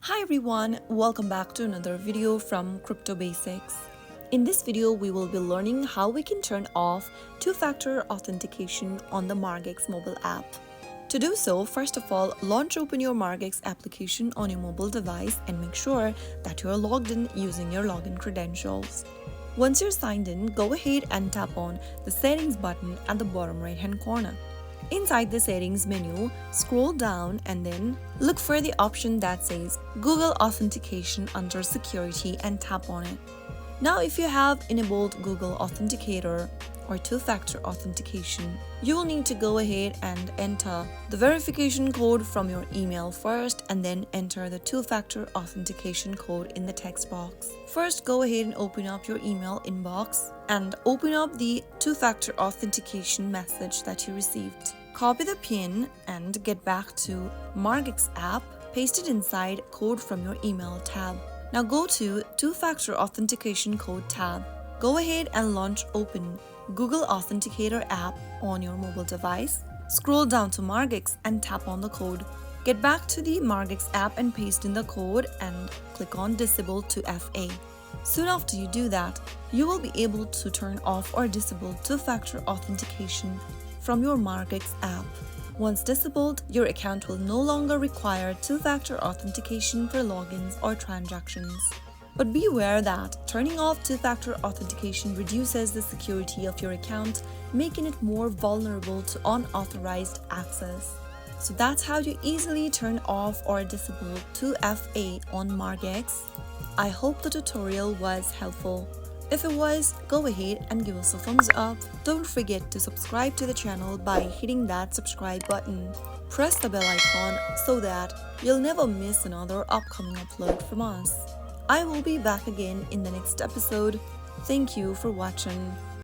Hi everyone, welcome back to another video from Crypto Basics. In this video, we will be learning how we can turn off two-factor authentication on the Margex mobile app. To do so, first of all, open your Margex application on your mobile device and make sure that you are logged in using your login credentials. Once you're signed in, go ahead and tap on the settings button at the bottom right hand corner. Inside the settings menu, scroll down and then look for the option that says Google Authentication under Security and tap on it. Now, if you have enabled Google Authenticator or two-factor authentication, you will need to go ahead and enter the verification code from your email first and then enter the two-factor authentication code in the text box. First, go ahead and open up your email inbox and open up the two-factor authentication message that you received. Copy the PIN and get back to Margex App, paste it inside code from your email tab. Now go to two-factor authentication code tab. Go ahead and open Google Authenticator app on your mobile device. Scroll down to Margex and tap on the code. Get back to the Margex app and paste in the code and click on Disable 2FA. Soon after you do that, you will be able to turn off or disable two-factor authentication from your Margex app. Once disabled, your account will no longer require two-factor authentication for logins or transactions. But beware that turning off two-factor authentication reduces the security of your account, making it more vulnerable to unauthorized access. So that's how you easily turn off or disable 2FA on Margex. I hope the tutorial was helpful. If it was, go ahead and give us a thumbs up. Don't forget to subscribe to the channel by hitting that subscribe button. Press the bell icon so that you'll never miss another upcoming upload from us. I will be back again in the next episode. Thank you for watching.